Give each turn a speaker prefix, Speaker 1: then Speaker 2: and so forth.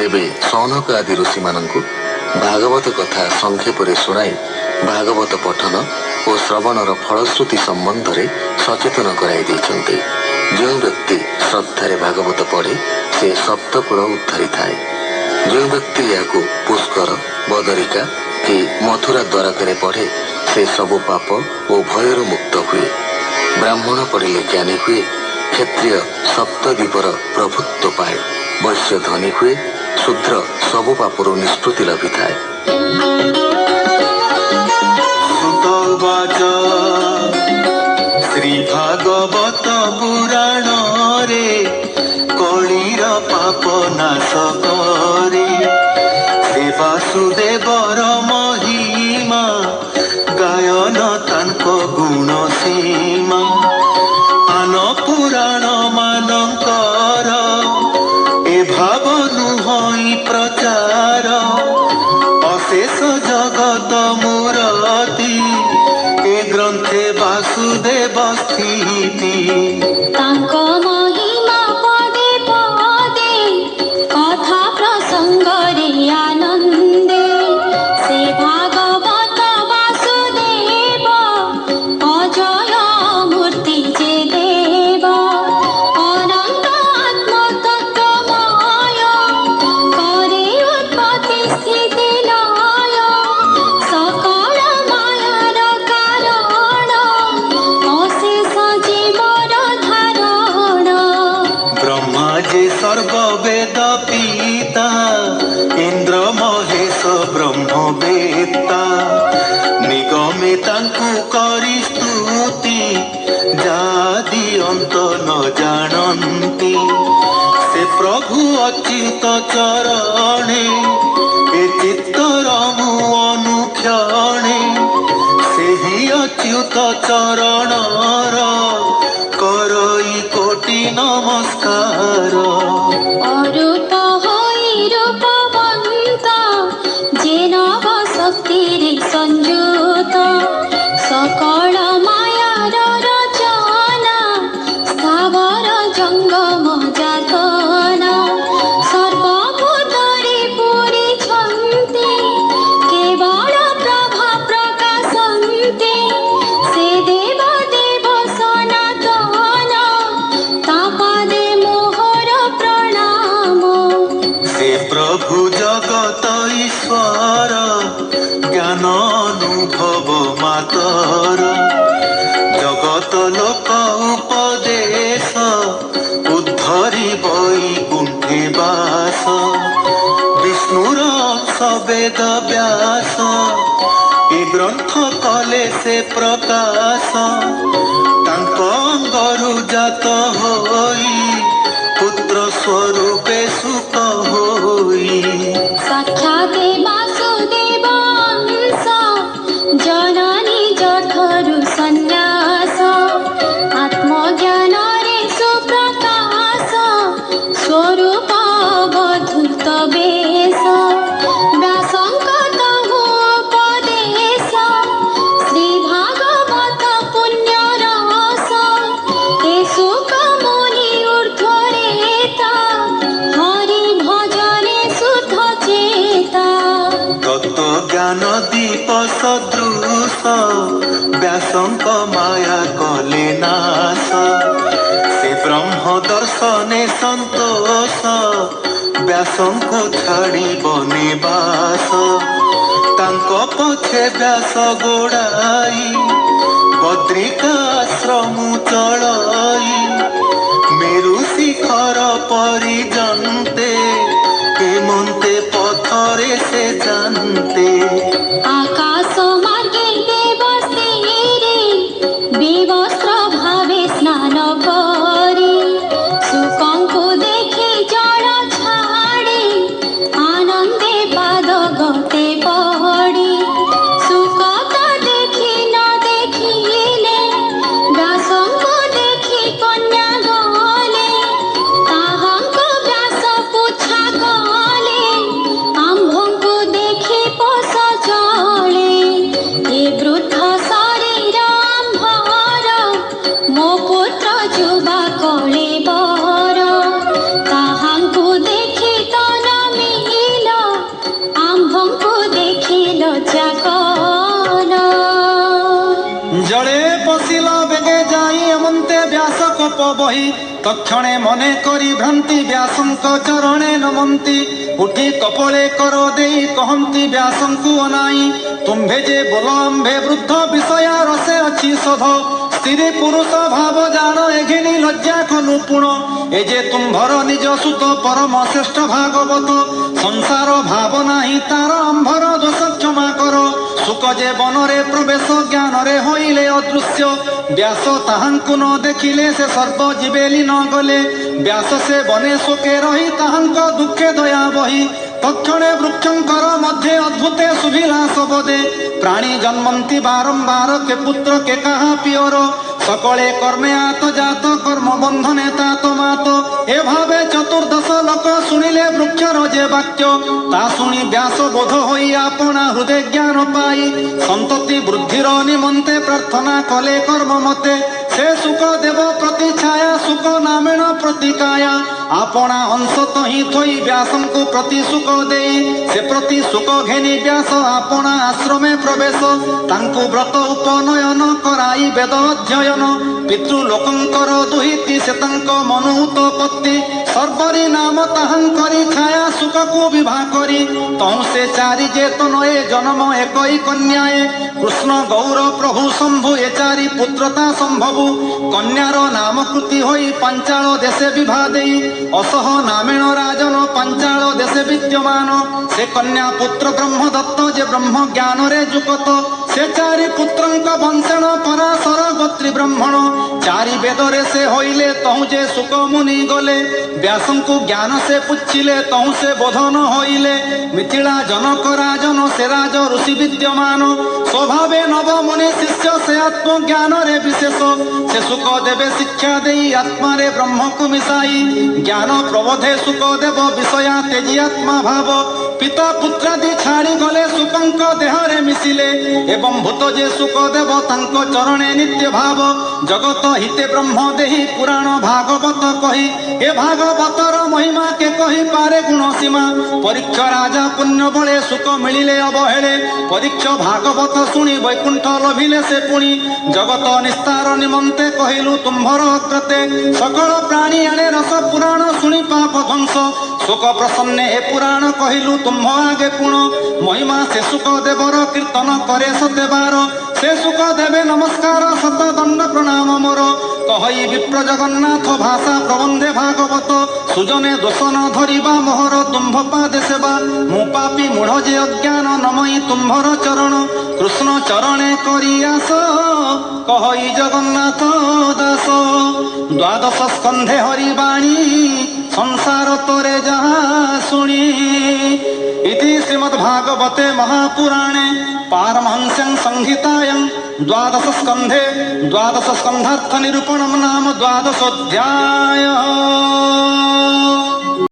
Speaker 1: तेबे सौनक आदि ऋषि मानंकु भागवत कथा संक्षेप शुणाई भागवत पठन और श्रवणर फलश्रुति संबंध में सचेतन कराई देइछन्ते। जो व्यक्ति श्रद्धारे भागवत पढ़े से सप्तपुर उद्धारी थाए। जो व्यक्ति या पुष्कर बदरिका कि मथुरा द्वारका पढ़े से सबु पाप और भयर मुक्त हुए। ब्राह्मण पढ़िले ज्ञानी हुए। क्षत्रिय सप्तद्वीपर प्रभुत्व पाए। वैश्य धनी हुए। शूद्र सबु पापरू निष्कृति लभि थाए।
Speaker 2: श्री भागवत पुराण रे कलिर पाप नाश करे। से वासुदेवर महिमा गायन तांको गुण सीमा। आन पुराण मानकर ए भाव नुहई प्रचार। अशेष जगत मूरति ए ग्रंथे वासुदेव स्थिति।
Speaker 3: तांको महिमा पदे पदे कथा प्रसंग रे आनंदे। से भागवत वासुदेव अजय मूर्ति जे देव। अनंत आत्म तत्वमय करे उत्पत्ति स्थिति लय। सकल मायार कारण अशेष जीवर धारण।
Speaker 2: ब्रह्मा जे सर्ववेद पिता इंद्र महेश ब्रह्म वेत्ता। निगमे तांकु करी स्तुति जादि अंत न जानन्ति। से प्रभु अच्युत चरणे ए चित्तरमु अनुक्षणे। से ही अच्युत चरणर करई कोटि नमस्कार।
Speaker 3: अरूप होई रूपवंत जे नव शक्तिरे संयुत। सकल मायार रचना स्थावर जंगम जातना। सर्वभूतरे पूरिछन्ति केवल प्रभा प्रकाशन्ति। से देव देव सनातन तापदे मोहर प्रणाम।
Speaker 2: से प्रभु जगत ईश्वर ज्ञान अनुभव मातर। जगत लोक उपदेश उद्धरी वैकुंठे वास। विष्णुर अंश वेद व्यास ए ग्रंथ कले से प्रकाश। तांको अंगरु जात होई पुत्र स्वरूपे सुख होई।
Speaker 3: साक्षाते वासुदेव अंश जननी जठरु सन्यास। आत्मज्ञान रे सुप्रकाश स्वरूप अवधूत वेश। व्यासंक तहु उपदेश श्री भागवत पुण्य रस। ए सुख मुनि ऊर्ध्वरेता हरि भजने शुद्ध चेता।
Speaker 2: तत्व ज्ञान दीप सदृश व्यासंक माया कले नाश। से ब्रह्म दर्शने संतोष व्यासंक छाड़ी बनिवास। तांको पछे व्यास गोड़ाई बद्रिकाश्रम चढ़ाई। मेरु शिखर परिजन्ते हेमंते पथरे से जानते।
Speaker 3: आकाश मार्गे देवस्तीरे विवस्त्र भावे स्नान करे। सुकंकु देखि जल छाड़ी आनंदे पाद गते पड़ी। सुकत देखि न देखिले व्यासंकु देखि कन्या गले। ताहांकु व्यास पुछा कले आम्भंकु
Speaker 2: বহি তক্ষণে মনে করি ভ্রান্তি ব্যাসଙ୍କ চরণে নমନ୍ତି উঠি কপলে কর দেই কহନ୍ତି ব্যাসଙ୍କୁ অনাই তুম্ভে যে ବୋଲ ଆମ୍ଭେ ବୃଦ୍ଧ ବିଷୟା ରସେ ଅଛି ଶୋଧ ସ୍ତ୍ରୀ ପୁରୁଷ ଭାବ ଜାଣ ଏଘେନି ଲଜ୍ଜା କଲୁ ପୁଣ ଏ ଯେ ତୁମ୍ଭର ନିଜ ସୁତ ପରମ ଶ୍ରେଷ୍ଠ ଭାଗବତ ସଂସାର ଭାବ ନାହିଁ ତାର ଆମ୍ଭର ଦୋଷ କ୍ଷମା କର ସୁକ ଯେ ବନରେ ପ୍ରବେଶ ଜ୍ଞାନରେ ହୋଇଲେ ଅଦୃଶ୍ୟ ବ୍ୟାସ ତାହାଙ୍କୁ ନ ଦେଖିଲେ ସେ ସର୍ବ ଯିବେ ନ ଗଲେ ବ୍ୟାସ ସେ ବନେ ଶୋକେ ରହି ତାହାଙ୍କ ଦୁଃଖେ ଦୟା ବହି তক্ষণে বৃক্ষঙ্কর মধ্যে অদ্ভুতে শুভিলা শবদে প্রাণী জন্মন্তি বারম্বার কে পুত্র কে কাহা পিয়র সকলে কর্মে আত জাত কর্ম বন্ধনে তাত মাত এভাবে চতুর্দশ লোক শুনিলে বৃক্ষর যে বাক্য তা শুনি ব্যাস বোধ হই আপনা হৃদয় জ্ঞান পাই সন্ততি বৃদ্ধির নিমন্তে প্রার্থনা কলে কর্ম মতে সে সুখ দেব প্রতি ছায়া সুখ নামেণ প্রতিকায়া আপনা অংশ তহি থই ব্যাসଙ୍କୁ প্রতি সুখ দেই সে প্রতি সুখ ঘেনি ব্যাস আপনা আশ্রমে প্রবেশ তাঙ্কু ব্রত উপনয়ন করাই বেদ অধ্যয়ন পিতৃলোকঙ্কর দুহিতি সে তাঙ্ক মনুত পত্তি সর্বরি নাম তাহাঙ্করি ছায়া সুখকু বিবাহ করি তহু সে চারি চেতন এ জন্ম একই কন্যায়ে কৃষ্ণ গৌর প্রভু শম্ভু এ চারি পুত্রতা সম্ভবু কন্যার নামকৃতি হই পাঞ্চাল দেশে বিভা দেই অসহ নামেণ রাজন পাঞ্চাল দেশে বিদ্যমান সে কন্যা পুত্র ব্রহ্মদত্ত যে ব্রহ্ম জ্ঞানরে যুগত সে চারি পুত্রঙ্ক বংশেণ পরাশর গোত্রী ব্রাহ্মণ চারি বেদরে সে হইলে তহু যে সুক মুনি গলে ব্যাসଙ୍କୁ জ্ঞান সে পুচ্ছিলে তহু সে বোধন হইলে মিথিলা জনক রাজন সে রাজ ঋষি বিদ্যমান স্বভাবে নব মুনি শিষ্য সে আত্মজ্ঞানরে বিশেষ সে সুক দেবে শিক্ষা দেই আত্মারে ব্রহ্মকু মিশাই জ্ঞান প্রবোধে সুক দেব বিষয়া তেজি আত্মা ভাব পিতা পুত্রাদি ছাড়ি গলে সুকঙ্ক দেহরে মিশিলে এবং ভূত যে সুক দেব তাঙ্ক চরণে নিত্য ভাব জগত হিতে ব্রহ্ম দেহি পুরাণ ভাগবত কহি এ ভাগবতর মহিমা কে কহি পারে গুণ সীমা পরীক্ষ রাজা পুণ্য বলে সুখ মিলিলে অবহেলে পরীক্ষ ভাগবত শুনি বৈকুণ্ঠ লভিলে সে পুনি জগত নিস্তার নিমন্তে কহিলু তুম্ভর অগ্রতে সকল প্রাণী আনে রস পুরাণ শুনি পাপ ধ্বংস শোক প্রসন্নে এ পুরাণ কহিলু তুম্ভ আগে পুণ মহিমা সে সুখ দেবর কীর্তন করে সতেবার সে সুখ দেবে নমস্কার শত দণ্ড প্রণাম মোর কহই বিপ্র জগন্নাথ ভাষা প্রবন্ধে ভাগবত সুজনে দোষ ন ধরিবা মোহর তুম্ভ পাদে সেবা মু পাপি মূঢ় যে অজ্ঞান নমই তুম্ভর চরণ কৃষ্ণ চরণে করি আস কহই জগন্নাথ দাস দ্বাদশ স্কন্ধে হরিবাণী সংসার তোরে যাহা শুনি ইতি শ্রীমদ্ভাগবতে মহাপুরাণে পারমহংস্যাং সংহিতায়াং দ্বাদশ স্কন্ধে দ্বাদশ স্কন্ধার্থ নিরূপণম নাম দ্বাদশোऽধ্যায়ः।